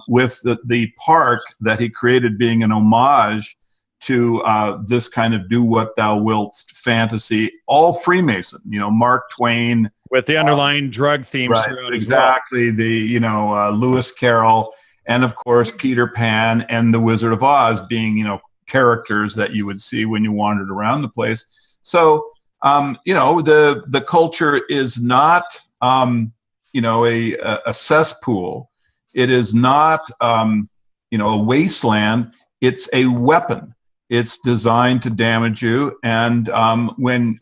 with the park that he created being an homage to this kind of do what thou wilt fantasy, all Freemason, Mark Twain. With the underlying drug themes Right, throughout exactly. The, Lewis Carroll, and of course, Peter Pan and the Wizard of Oz being, characters that you would see when you wandered around the place. So, the culture is not, a cesspool. It is not, a wasteland. It's a weapon. It's designed to damage you. And when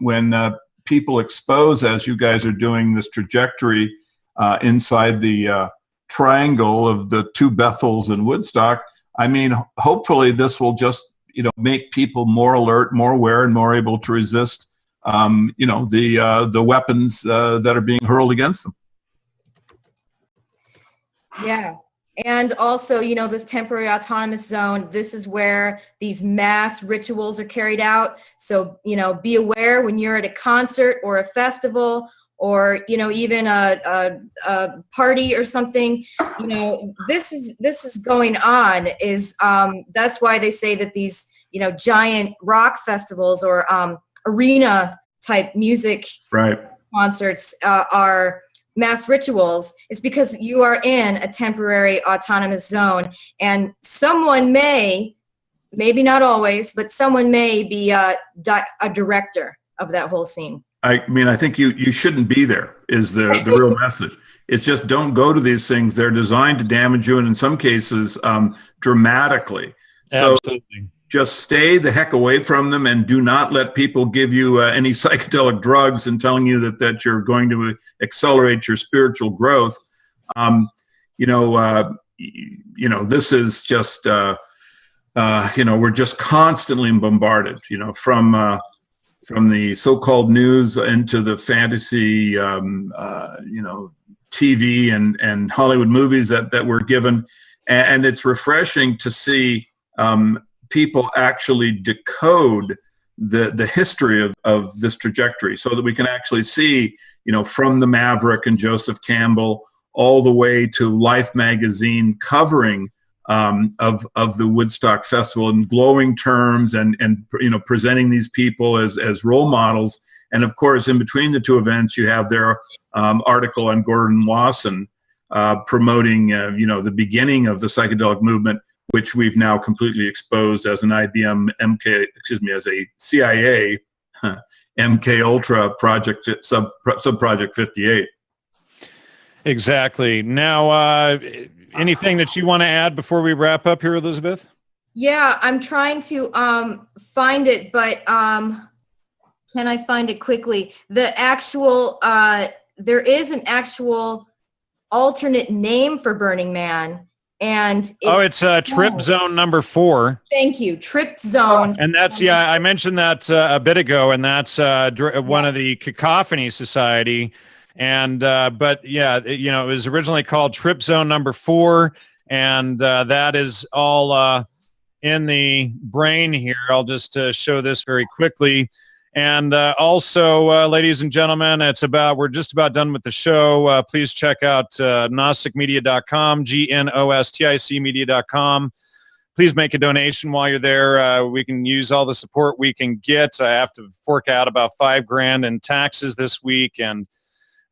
people expose, as you guys are doing, this trajectory inside the triangle of the two Bethels in Woodstock, I mean, hopefully this will just, make people more alert, more aware, and more able to resist, the weapons that are being hurled against them. Yeah. And also, this temporary autonomous zone, this is where these mass rituals are carried out. So, be aware when you're at a concert or a festival or, even a party or something, this is going on is, that's why they say that these, giant rock festivals or arena type music concerts are mass rituals. Is because you are in a temporary autonomous zone, and someone maybe not always, but someone may be a director of that whole scene. I mean, I think you shouldn't be there is the real message. It's just don't go to these things. They're designed to damage you, and in some cases, dramatically. Absolutely. So just stay the heck away from them, and do not let people give you any psychedelic drugs and telling you that you're going to accelerate your spiritual growth. This is just, we're just constantly bombarded, from the so-called news into the fantasy, TV and Hollywood movies that we're given. And it's refreshing to see people actually decode the history of this trajectory, so that we can actually see, from the Maverick and Joseph Campbell all the way to Life magazine covering of the Woodstock Festival in glowing terms and presenting these people as role models. And of course, in between the two events, you have their article on Gordon Lawson promoting the beginning of the psychedelic movement, which we've now completely exposed as an as a CIA MK Ultra project, sub-project 58. Exactly. Now, anything that you want to add before we wrap up here, Elizabeth? Yeah, I'm trying to find it, but can I find it quickly? The actual, there is an actual alternate name for Burning Man. And it's Trip Zone number 4. Thank you, Trip Zone. And that's I mentioned that a bit ago, and that's one of the Cacophony Society. And but yeah, it was originally called Trip Zone number 4, and that is all in the brain here. I'll just show this very quickly. And also, ladies and gentlemen, we're just about done with the show. Please check out gnosticmedia.com, GNOSTIC media.com. Please make a donation while you're there. We can use all the support we can get. I have to fork out about $5,000 in taxes this week, and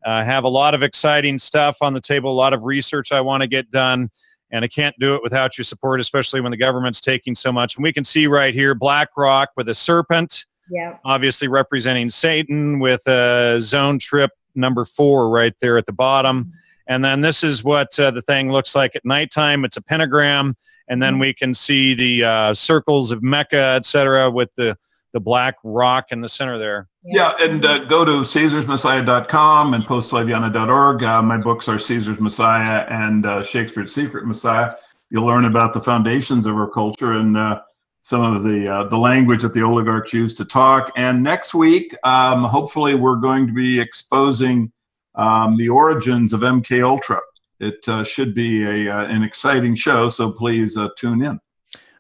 have a lot of exciting stuff on the table, a lot of research I want to get done. And I can't do it without your support, especially when the government's taking so much. And we can see right here, Black Rock with a serpent. Yeah. Obviously representing Satan, with a zone trip number 4 right there at the bottom. And then this is what the thing looks like at nighttime. It's a pentagram. And then we can see the circles of Mecca, etc., with the black rock in the center there. Yeah, and go to CaesarsMessiah.com and postslaviana.org. My books are Caesar's Messiah and Shakespeare's Secret Messiah. You'll learn about the foundations of our culture and some of the language that the oligarchs use to talk. And next week, hopefully, we're going to be exposing the origins of MK Ultra. It should be an exciting show, so please tune in.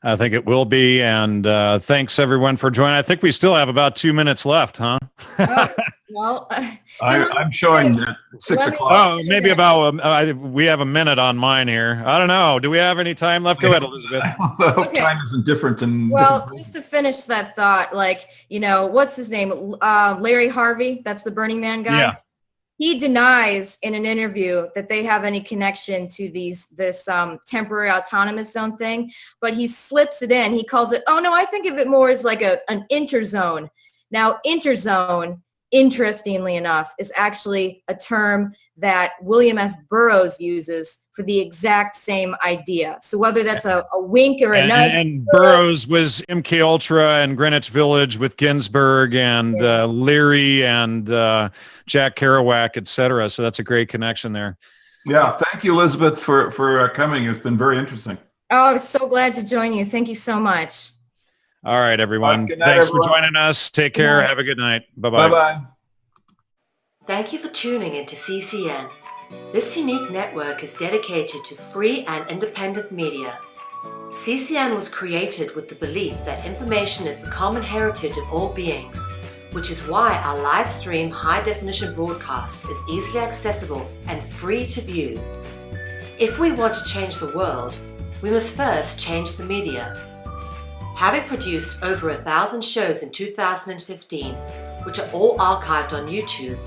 I think it will be, and thanks everyone for joining. I think we still have about 2 minutes left, huh? Well, I'm showing at 6 Let me- o'clock. Oh, maybe about we have a minute on mine here. I don't know. Do we have any time left? Go ahead, Elizabeth. Although time isn't different in well, different just to finish that thought, like, what's his name? Larry Harvey, that's the Burning Man guy. Yeah. He denies in an interview that they have any connection to this temporary autonomous zone thing, but he slips it in. He calls it, oh no, I think of it more as like an interzone. Now, interzone, interestingly enough, is actually a term that William S. Burroughs uses for the exact same idea. So whether that's a wink or a nudge. And Burroughs was MK Ultra and Greenwich Village with Ginsberg and Leary and Jack Kerouac, etc. So that's a great connection there. Yeah, thank you, Elizabeth, for coming. It's been very interesting. Oh, I was so glad to join you. Thank you so much. All right, everyone. Good night, Thanks everyone. for joining us. Take care. Have a good night. Bye-bye. Bye-bye. Thank you for tuning into CCN. This unique network is dedicated to free and independent media. CCN was created with the belief that information is the common heritage of all beings, which is why our live stream high-definition broadcast is easily accessible and free to view. If we want to change the world, we must first change the media. Having produced over 1,000 shows in 2015, which are all archived on YouTube,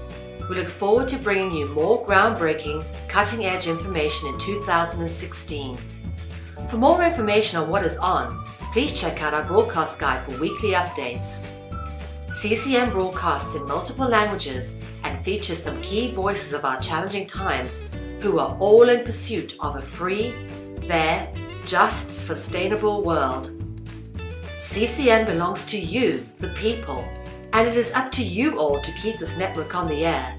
we look forward to bringing you more groundbreaking, cutting-edge information in 2016. For more information on what is on, please check out our broadcast guide for weekly updates. CCN broadcasts in multiple languages and features some key voices of our challenging times who are all in pursuit of a free, fair, just, sustainable world. CCN belongs to you, the people, and it is up to you all to keep this network on the air.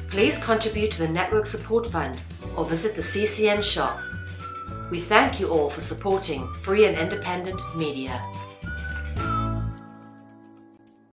Please contribute to the Network Support Fund or visit the CCN shop. We thank you all for supporting free and independent media.